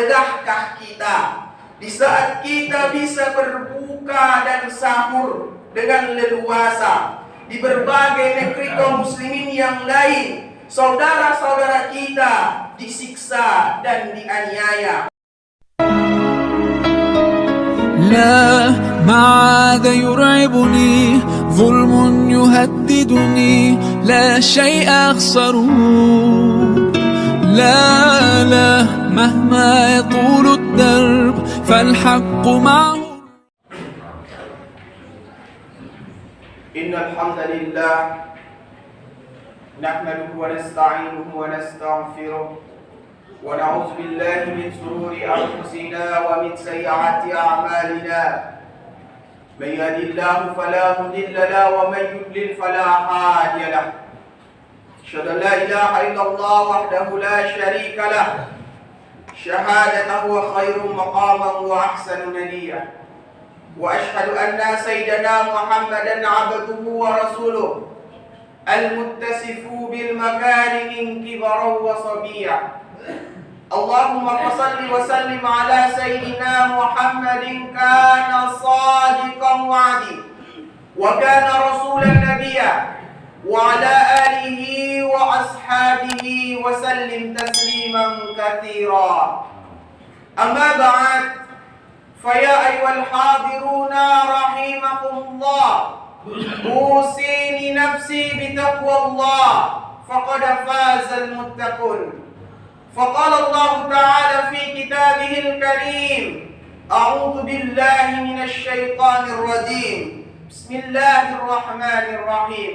Tegahkah kita di saat kita bisa berbuka dan sahur dengan leluasa di berbagai negeri kaum muslimin yang lain, saudara-saudara kita disiksa dan dianiaya. لا ما عاد يرعبني ظلم يهددني لا شيء أخسره لا مهما يطول الدرب فالحق معه إن الحمد لله نحمده ونستعينه ونستغفره ونعوذ بالله من شرور أنفسنا ومن سيئات أعمالنا من يهد الله فلا مضل له ومن يضلل فلا هادي له أشهد أن لا إله إلا الله وحده لا شريك له شهادة هو خير مقاما وأحسن نديا وأشهد أن سيدنا محمدا عبده ورسوله المتصف بالمكارم كبرا وصبيا اللهم صل وسلم على سيدنا محمد كان صادقا وعدا وكان رسولا نبيا وعلى آله وأصحابه وسلم تسليما كثيرا أما بعد فيا أيها الحاضرون رحمكم الله أوصيني نفسي بتقوى الله فقد فاز المتقون فقال الله تعالى في كتابه الكريم أعوذ بالله من الشيطان الرجيم بسم الله الرحمن الرحيم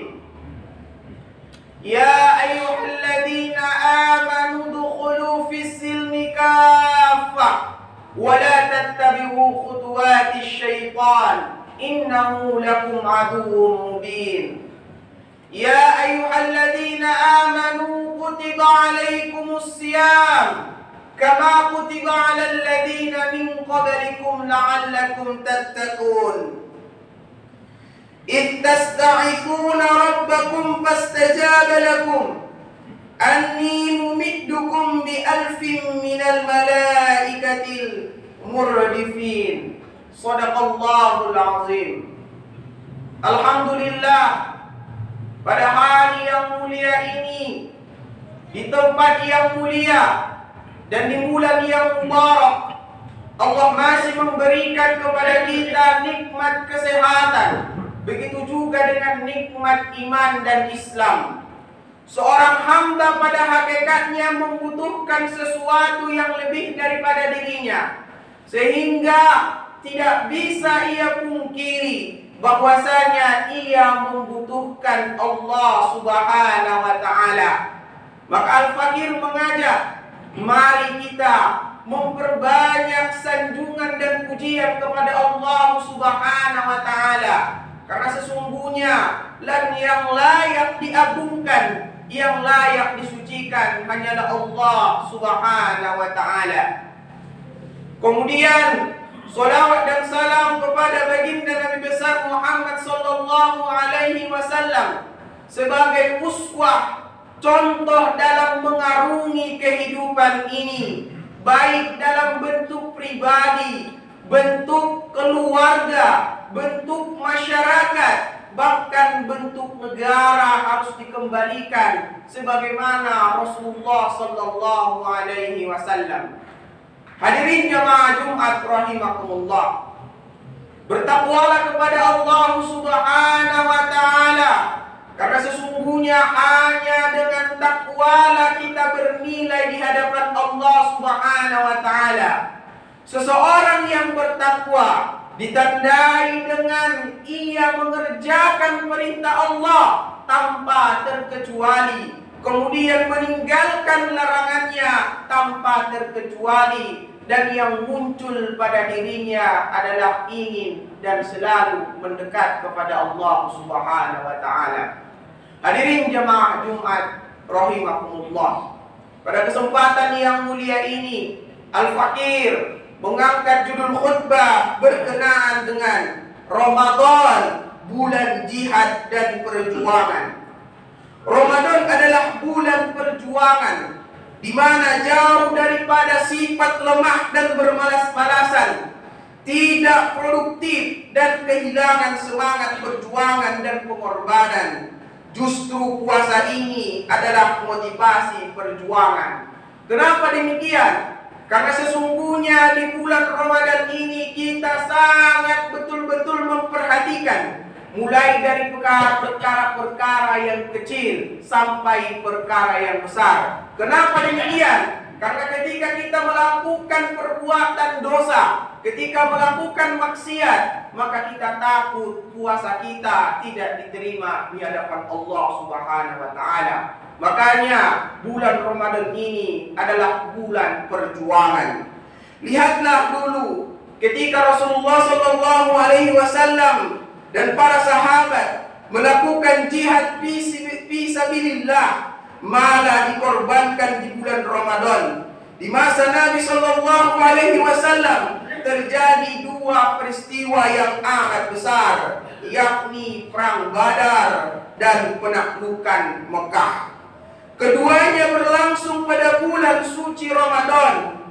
يا أيها الذين آمنوا ادخلوا في السلم كافة ولا تتبعوا خطوات الشيطان إنه لكم عدو مبين يا أيها الذين آمنوا كتب عليكم الصيام كما كتب على الذين من قبلكم لعلكم تتقون إذ تستغيثون ربكم فاستجاب لكم أني ممدكم بألف من الملائكة المردفين صدق الله العظيم. Alhamdulillah, pada hari yang mulia ini, di tempat yang mulia dan di bulan yang mubarak, Allah masih memberikan kepada kita nikmat kesehatan. Begitu juga dengan nikmat iman dan Islam. Seorang hamba pada hakikatnya membutuhkan sesuatu yang lebih daripada dirinya, sehingga tidak bisa ia pungkiri bahwasanya ia membutuhkan Allah Subhanahu wa taala. Maka Al-Fakir mengajak, mari kita memperbanyak sanjungan dan pujian kepada Allah Subhanahu wa taala, karena sesungguhnya yang layak diagungkan, yang layak disucikan hanyalah Allah Subhanahu wa taala. Kemudian salawat dan salam kepada baginda Nabi besar Muhammad sallallahu alaihi wasallam sebagai uswah, contoh dalam mengarungi kehidupan ini, baik dalam bentuk pribadi, bentuk keluarga, bentuk masyarakat, bahkan bentuk negara harus dikembalikan sebagaimana Rasulullah sallallahu alaihi wasallam. Hadirin jamaah Jumat rahimakumullah, bertakwalah kepada Allah Subhanahu wa taala, karena sesungguhnya hanya dengan takwalah kita bernilai di hadapan Allah Subhanahu wa taala. Seseorang yang bertakwa ditandai dengan ia mengerjakan perintah Allah tanpa terkecuali, kemudian meninggalkan larangannya tanpa terkecuali, dan yang muncul pada dirinya adalah ingin dan selalu mendekat kepada Allah Subhanahu wa taala. Hadirin jamaah Jumat rahimakumullah, pada kesempatan yang mulia ini Al-Fakir mengangkat judul khutbah berkenaan dengan Ramadan, bulan jihad dan perjuangan. Ramadan adalah bulan perjuangan, di mana jauh daripada sifat lemah dan bermalas-malasan, tidak produktif dan kehilangan semangat perjuangan dan pengorbanan. Justru puasa ini adalah motivasi perjuangan. Kenapa demikian? Karena sesungguhnya di bulan Ramadan ini kita sangat betul-betul memperhatikan, mulai dari perkara-perkara yang kecil sampai perkara yang besar. Kenapa demikian? Karena ketika kita melakukan perbuatan dosa, ketika melakukan maksiat, maka kita takut puasa kita tidak diterima di hadapan Allah Subhanahu wa taala. Makanya bulan Ramadan ini adalah bulan perjuangan. Lihatlah dulu ketika Rasulullah sallallahu alaihi wasallam dan para sahabat melakukan jihad fi sabilillah, malah dikorbankan di bulan Ramadan. Di masa Nabi sallallahu alaihi wasallam terjadi dua peristiwa yang amat besar, yakni perang Badar dan penaklukan Mekah. Keduanya berlangsung pada bulan suci Ramadan.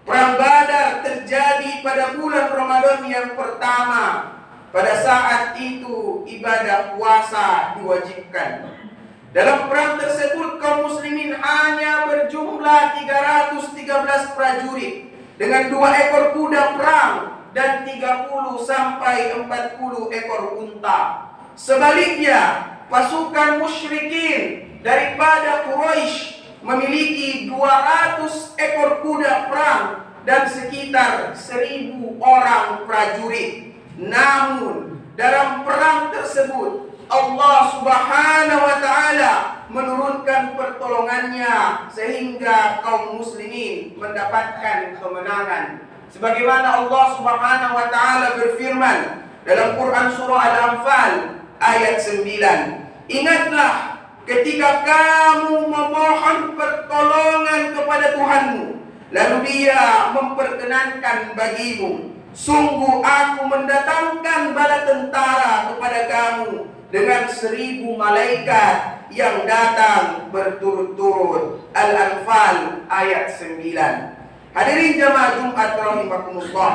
Perang Badar terjadi pada bulan Ramadan yang pertama. Pada saat itu ibadah puasa diwajibkan. Dalam perang tersebut kaum muslimin hanya berjumlah 313 prajurit dengan 2 ekor kuda perang dan 30 sampai 40 ekor unta. Sebaliknya, pasukan musyrikin daripada Quraisy memiliki 200 ekor kuda perang dan sekitar 1000 orang prajurit. Namun dalam perang tersebut Allah Subhanahu wa taala menurunkan pertolongannya sehingga kaum muslimin mendapatkan kemenangan. Sebagaimana Allah Subhanahu wa taala berfirman dalam Quran surah Al-Anfal ayat 9, ingatlah ketika kamu memohon pertolongan kepada Tuhanmu, lalu Dia memperkenankan bagimu. Sungguh aku mendatangkan bala tentara kepada kamu dengan 1000 malaikat yang datang berturut-turut. Al-Anfal ayat 9. Hadirin jamaah Jumat rahimakumullah.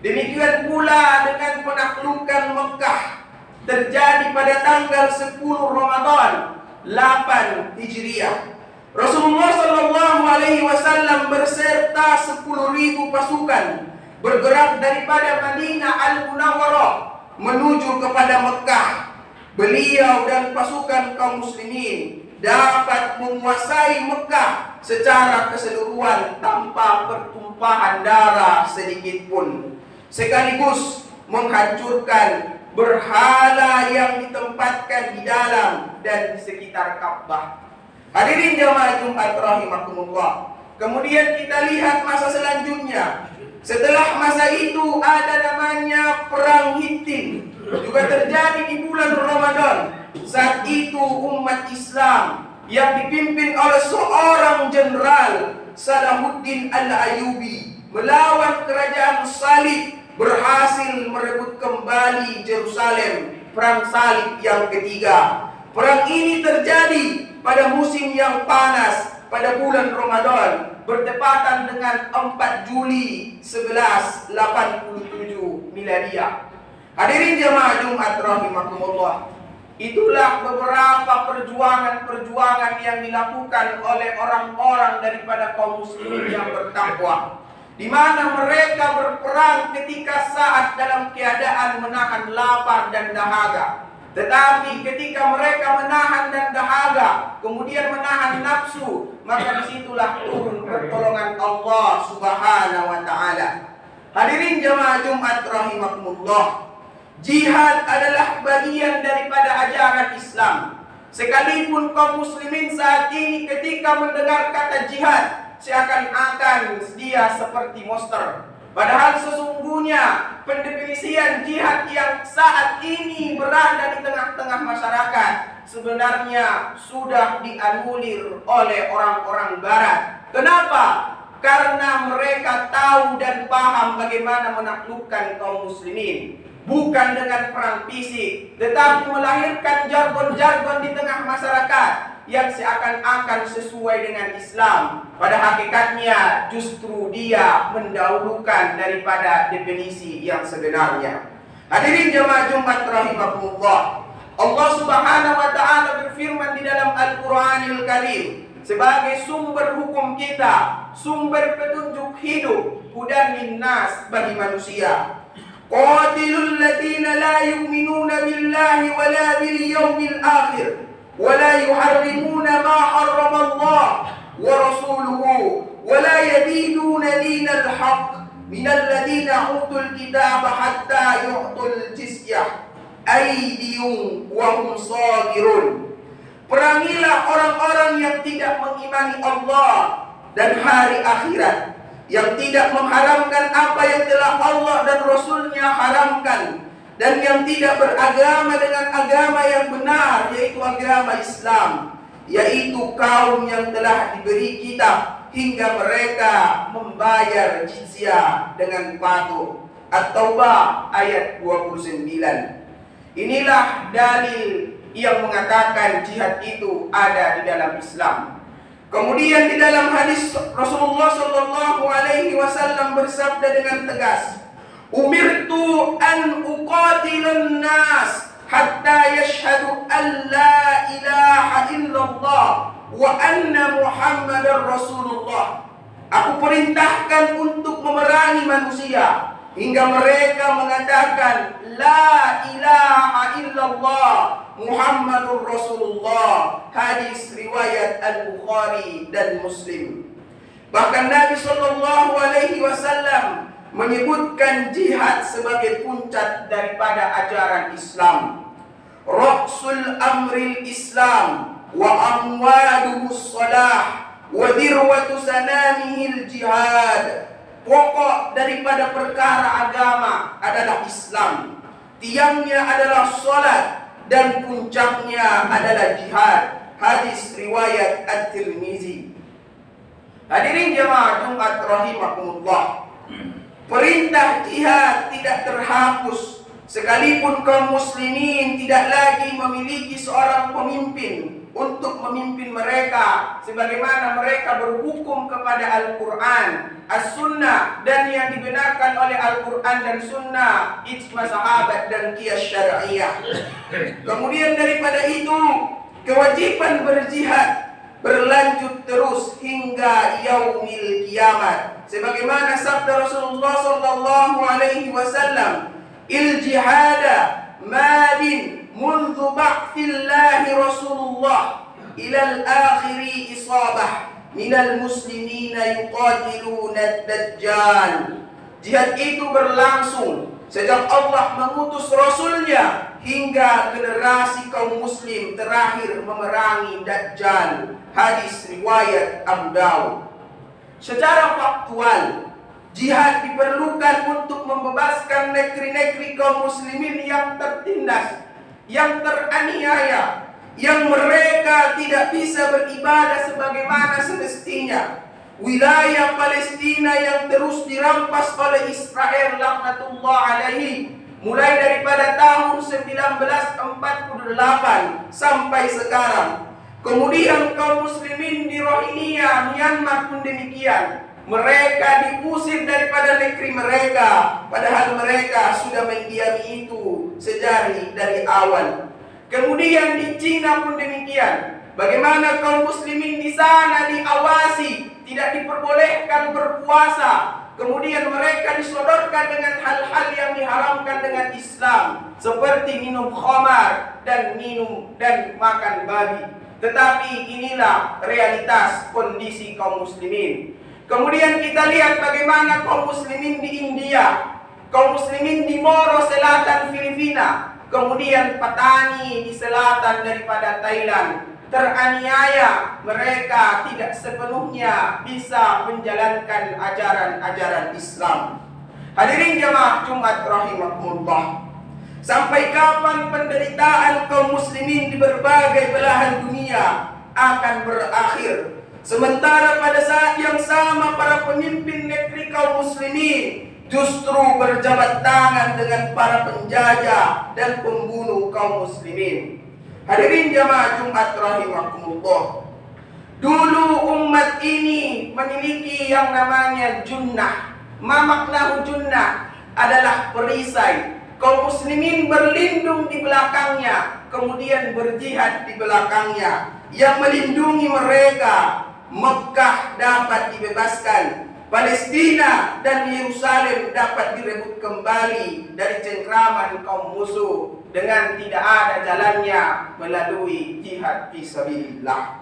Demikian pula dengan penaklukan Mekah terjadi pada tanggal 10 Ramadan 8 Hijriah. Rasulullah sallallahu alaihi wasallam berserta 10.000 pasukan bergerak daripada Madinah Al-Munawwarah menuju kepada Mekah. Beliau dan pasukan kaum muslimin dapat menguasai Mekah secara keseluruhan tanpa pertumpahan darah sedikit pun, sekaligus menghancurkan berhala yang ditempatkan di dalam dan di sekitar Ka'bah. Hadirin jamaah Jumat rahimakumullah. Kemudian kita lihat masa selanjutnya. Setelah masa itu ada namanya perang Hittin, juga terjadi di bulan Ramadan. Saat itu umat Islam yang dipimpin oleh seorang jenderal Salahuddin Al-Ayyubi melawan kerajaan Salib berhasil merebut kembali Yerusalem. Perang Salib yang ketiga. Perang ini terjadi pada musim yang panas pada bulan Ramadan, bertepatan dengan 4 Juli 1187 Miladiah. Hadirin jamaah Jumat rahimakumullah. Itulah beberapa perjuangan-perjuangan yang dilakukan oleh orang-orang daripada kaum muslimin yang bertakwa, di mana mereka berperang ketika saat dalam keadaan menahan lapar dan dahaga. Tetapi ketika mereka menahan dan dahaga, kemudian menahan nafsu, maka disitulah turun pertolongan Allah Subhanahu wa taala. Hadirin jamaah Jumat rahimakumullah. Jihad adalah bagian daripada ajaran Islam. Sekalipun kaum muslimin saat ini ketika mendengar kata jihad, seakan-akan dia seperti monster. Padahal sesungguhnya pendefinisian jihad yang saat ini berada di tengah-tengah masyarakat sebenarnya sudah dianulir oleh orang-orang barat. Kenapa? Karena mereka tahu dan paham bagaimana menaklukkan kaum muslimin. Bukan dengan perang fisik, tetapi melahirkan jargon-jargon di tengah masyarakat yang seakan-akan sesuai dengan Islam. Pada hakikatnya justru dia mendahulukan daripada definisi yang sebenarnya. Hadirin jemaah Jumat rahimakumullah, Allah Subhanahu wa taala berfirman di dalam Al-Qur'anil Karim sebagai sumber hukum kita, sumber petunjuk hidup, hudan linnas, bagi manusia. Qatilul ladzina la yu'minuna billahi wala bil yaumil akhir wala yuharrimuna ma harrama Allah wa rasuluhu wala yadinuna dinal haqq minal ladzina utul kitaba hatta yu'tul jizyah aydiyum wa hum sabirun. Perangilah orang-orang yang tidak mengimani Allah dan hari akhirat, yang tidak mengharamkan apa yang telah Allah dan Rasulnya haramkan, dan yang tidak beragama dengan agama yang benar, yaitu agama Islam, yaitu kaum yang telah diberi kitab hingga mereka membayar jizyah dengan patuh. At-Taubah ayat 29. Inilah dalil yang mengatakan jihad itu ada di dalam Islam. Kemudian di dalam hadis Rasulullah sallallahu alaihi wasallam bersabda dengan tegas, "Umirtu an uqatilan nas hatta yashhadu an la ilaha illallah wa anna Muhammadar Rasulullah." Aku perintahkan untuk memerangi manusia hingga mereka mengatakan la ilaha illallah Muhammadur Rasulullah. Hadis riwayat Al-Bukhari dan Muslim. Bahkan Nabi sallallahu alaihi wasallam menyebutkan jihad sebagai puncak daripada ajaran Islam. Ra'sul amril Islam wa amwaduhus salah wa dirwatu sanamihil jihad. Pokok daripada perkara agama adalah Islam, tiangnya adalah salat, dan puncaknya adalah jihad. Hadis riwayat At-Tirmizi. Hadirin jemaah Jumat rahimakumullah, perintah jihad tidak terhapus sekalipun kaum muslimin tidak lagi memiliki seorang pemimpin untuk memimpin mereka sebagaimana mereka berhukum kepada Al-Quran, As-Sunnah, dan yang dibenarkan oleh Al-Quran dan Sunnah, ijma sahabat dan qiyas syar'iyah. Kemudian daripada itu, kewajiban berjihad berlanjut terus hingga yaumil kiamat. Sebagaimana sabda Rasulullah sallallahu alaihi wasallam, "Il jihada madin منذ بعث الله رسول الله إلى الآخر إصابة من المسلمين يقاتلون الدجال." Jihad itu berlangsung sejak Allah mengutus Rasulnya hingga generasi kaum muslim terakhir memerangi Dajjal. Hadis riwayat Abu Dawud. Secara faktual, jihad diperlukan untuk membebaskan negeri-negeri kaum muslimin yang tertindas, yang teraniaya, yang mereka tidak bisa beribadah sebagaimana semestinya. Wilayah Palestina yang terus dirampas oleh Israel laknatullah alaihi mulai daripada tahun 1948 sampai sekarang. Kemudian kaum muslimin di Rohingya, Myanmar pun demikian. Mereka diusir daripada negeri mereka, padahal mereka sudah mendiami itu sejak dari awal. Kemudian di Cina pun demikian. Bagaimana kaum muslimin di sana diawasi, tidak diperbolehkan berpuasa. Kemudian mereka disodorkan dengan hal-hal yang diharamkan dengan Islam, seperti minum khamar dan makan babi. Tetapi inilah realitas kondisi kaum muslimin. Kemudian kita lihat bagaimana kaum muslimin di India, kaum muslimin di Moro selatan Filipina, kemudian petani di selatan daripada Thailand teraniaya. Mereka tidak sepenuhnya bisa menjalankan ajaran-ajaran Islam. Hadirin jamaah Jumat rahimakumullah, sampai kapan penderitaan kaum muslimin di berbagai belahan dunia akan berakhir? Sementara pada saat yang sama para pemimpin negeri kaum muslimin justru berjabat tangan dengan para penjajah dan pembunuh kaum muslimin. Hadirin jamaah Jumat rahimakumullah. Dulu umat ini memiliki yang namanya junnah. Ma maknahu junnah adalah perisai. Kaum muslimin berlindung di belakangnya, kemudian berjihad di belakangnya. Yang melindungi mereka, Mekah dapat dibebaskan, Palestina dan Yerusalem dapat direbut kembali dari cengkraman kaum musuh dengan tidak ada jalannya melalui jihad fisabilillah.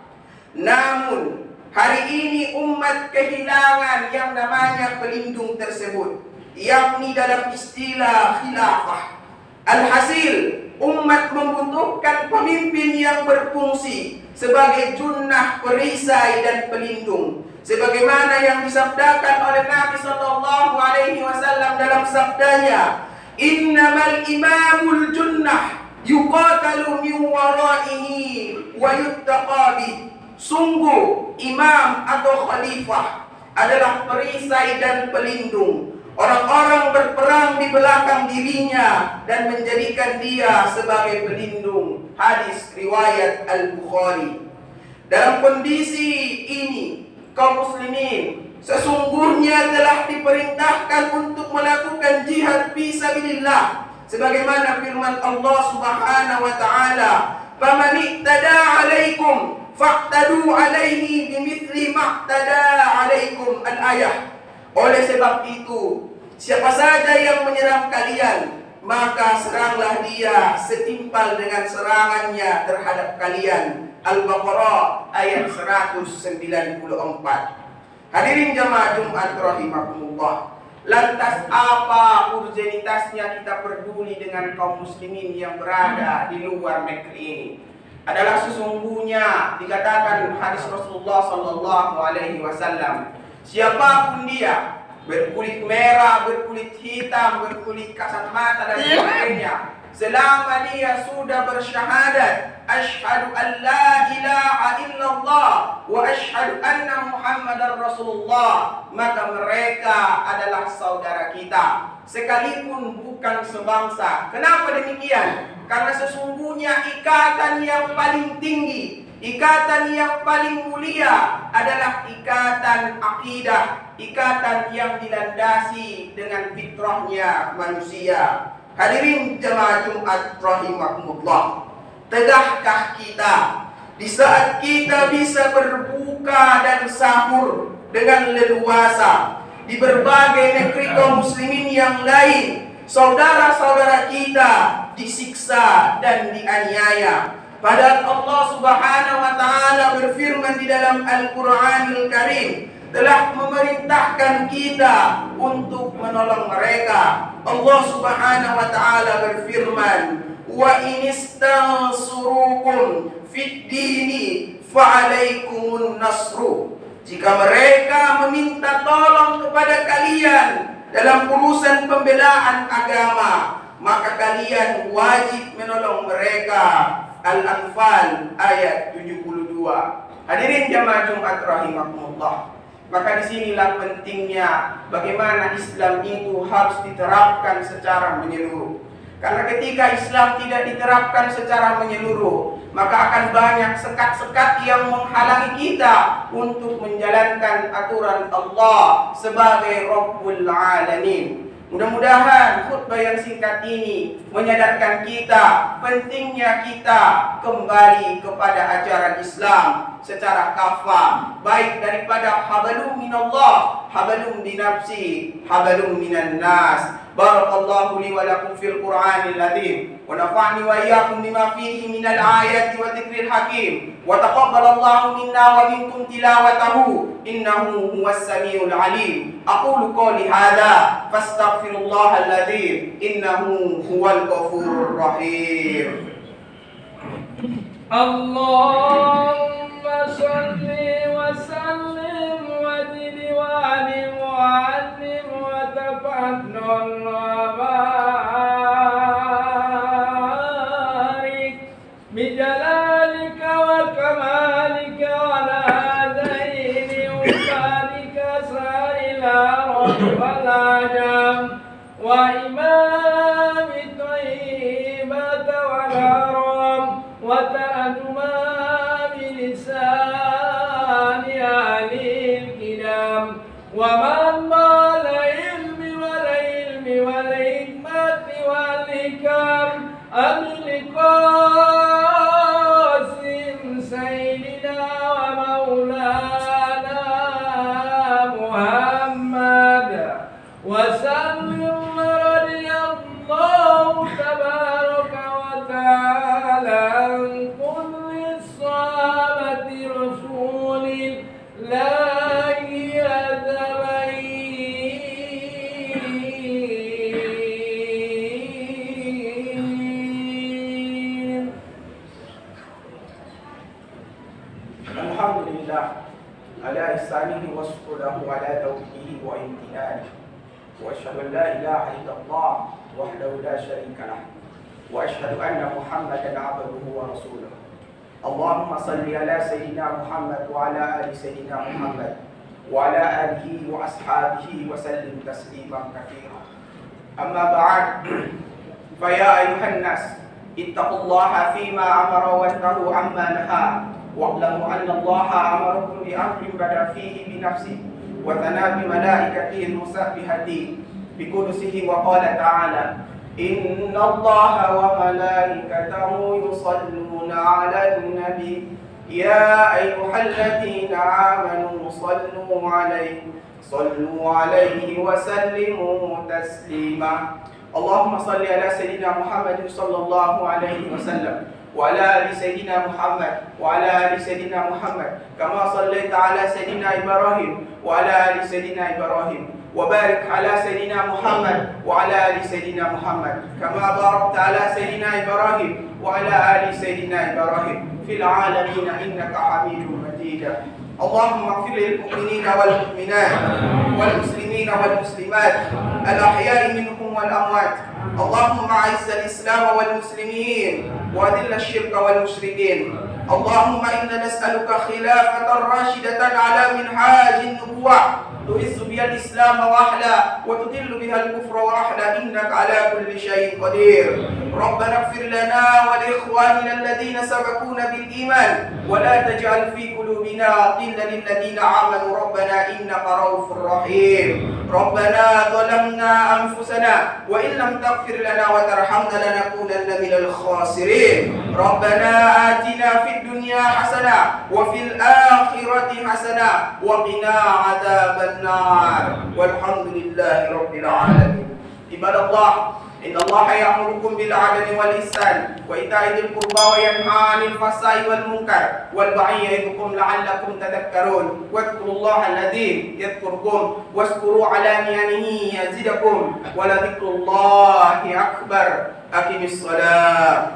Namun hari ini umat kehilangan yang namanya pelindung tersebut, yakni dalam istilah khilafah. Alhasil, umat membutuhkan pemimpin yang berfungsi sebagai junnah, perisai dan pelindung, sebagaimana yang disabdakan oleh Nabi sallallahu alaihi wasallam dalam sabdanya, "Innamal imamul junnah yuqatalu min waraihi wa yuttaqa bih." Sungguh imam atau khalifah adalah perisai dan pelindung. Orang-orang berperang di belakang dirinya dan menjadikan dia sebagai pelindung. Hadis riwayat Al-Bukhari. Dalam kondisi ini, kaum muslimin sesungguhnya telah diperintahkan untuk melakukan jihad fisabilillah, sebagaimana firman Allah Subhanahu wa taala, "Faman ihtada 'alaikum faqtadu 'alaihi bimithli maqtada 'alaikum." Al-ayah. Oleh sebab itu, siapa saja yang menyerang kalian, maka seranglah dia setimpal dengan serangannya terhadap kalian. Al-Baqarah ayat 194. Hadirin jamaah Jumat rahimakumullah. Lantas apa urgenitasnya kita peduli dengan kaum muslimin yang berada di luar negeri ini? Adalah sesungguhnya dikatakan hadis Rasulullah sallallahu alaihi wasallam, siapapun dia, berkulit merah, berkulit hitam, berkulit kasat mata dan sebagainya, selama dia sudah bersyahadat, asyhadu an la ilaha illallah wa asyhadu anna Muhammadar Rasulullah, maka mereka adalah saudara kita, sekalipun bukan sebangsa. Kenapa demikian? Karena sesungguhnya ikatan yang paling tinggi, ikatan yang paling mulia adalah ikatan akidah, ikatan yang dilandasi dengan fitrahnya manusia. Hadirin jemaah Jumat rahimakumullah, tegakkah kita di saat kita bisa berbuka dan sahur dengan leluasa di berbagai negeri kaum muslimin yang lain, saudara-saudara kita disiksa dan dianiaya? Padahal Allah Subhanahu wa taala berfirman di dalam Al-Qur'anul Karim, telah memerintahkan kita untuk menolong mereka. Allah Subhanahu wa taala berfirman, "Wa inistansurukum fid dini fa'alaikumun nasru." Jika mereka meminta tolong kepada kalian dalam urusan pembelaan agama, maka kalian wajib menolong mereka. Al-Anfal ayat 72. Hadirin jamaah Jumat rahimakumullah. Maka disinilah pentingnya bagaimana Islam itu harus diterapkan secara menyeluruh. Karena ketika Islam tidak diterapkan secara menyeluruh, maka akan banyak sekat-sekat yang menghalangi kita untuk menjalankan aturan Allah sebagai Rabbul Alamin. Mudah-mudahan khutbah yang singkat ini menyadarkan kita pentingnya kita kembali kepada ajaran Islam secara kafah, baik daripada hablum minallah, hablum binafsi, hablum minan nas. Barakallahu li wa lakum fil Qur'anil azim wa nafa'ni wa iyyakum bima fihi minal ayati wa dzikril hakim wa taqabbalallahu minna wa minkum tilawatahu innahu huwas samiul alim. Aqulu qouli hadza fastaghfirullahal adzim innahu huwal ghafurur rahim. Allahumma shalli wa sallim wa zid wa alim wa allim wa tafadhal wa barik bi jalalika wa kamalika wa la hadaini wa barika sa'ila wa la jam wa imami tayyibata wa la ram wa ومن مع العلم والعلم والحكمة والحكم أبي القاسم سيدنا ومولانا محمد وسلم رضي الله تبارك وتعالى عن كل صحابة رسول الله أجمعين. الحمد لله على إحسانه وشكره على توفيقه وامتنانه، وأشهد أن لا إله إلا الله وحده لا شريك له، وأشهد أن محمدا عبده ورسوله. اللهم صل على سيدنا محمد وعلى آل سيدنا محمد وعلى آله وأصحابه وسلم تسليما كثيرا. أما بعد، فيا أيها الناس اتقوا الله فيما أمر وانتهوا عما نهى، واعلموا أن الله أمركم بأمر بدأ فيه بنفسه وثنى بملائكته المسبحة بقدسه وقال تعالى: إن الله وملائكته يصلون على النبي يا أيها الذين آمنوا صلوا عليه وسلموا تسليما. اللهم صل على سيدنا محمد صلى الله عليه وسلم وعلى آل سيدنا محمد وعلى آل سيدنا محمد كما صليت على سيدنا إبراهيم وعلى آل سيدنا إبراهيم، وبارك على سيدنا محمد وعلى آل سيدنا محمد كما باركت على سيدنا إبراهيم وعلى آل سيدنا إبراهيم في العالمين إنك حميد مجيد. اللهم اغفر للمؤمنين والمؤمنات والمسلمين والمسلمات الأحياء منهم والأموات. اللهم أعز الإسلام والمسلمين وأذل الشرك والمشركين. اللهم إنا نسألك خلافة راشدة على منهاج النبوة تعز بها الإسلام وأحلى وتذل بها الكفر وأحلى، إنك على كل شيء قدير. ربنا اغفر لنا ولإخواننا الذين سبقونا بالإيمان ولا تجعل في قلوبنا غلا للذين آمنوا ربنا إنك رؤوف رحيم. ربنا ظلمنا أنفسنا وإن لم تغفر لنا وترحمنا لنكونن من الخاسرين. ربنا آتنا في الدنيا حسنة وفي الآخرة حسنة وقنا عذاب النار، والحمد لله رب العالمين. عباد الله، إن الله يأمركم بالعدل والإحسان وإيتاء ذي القربى وينهى عن الفحشاء والمنكر والبغي يعظكم لعلكم تذكرون. واذكروا الله الذي يذكركم واشكروا على نعمه يزدكم ولذكر الله أكبر. أقم الصلاة.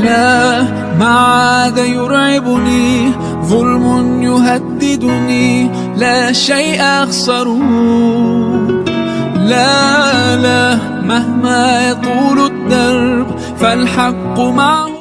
لا ما عاد يرعبني ظلم يهددني، لا شيء أخسره، لا مهما يطول الدرب فالحق معه.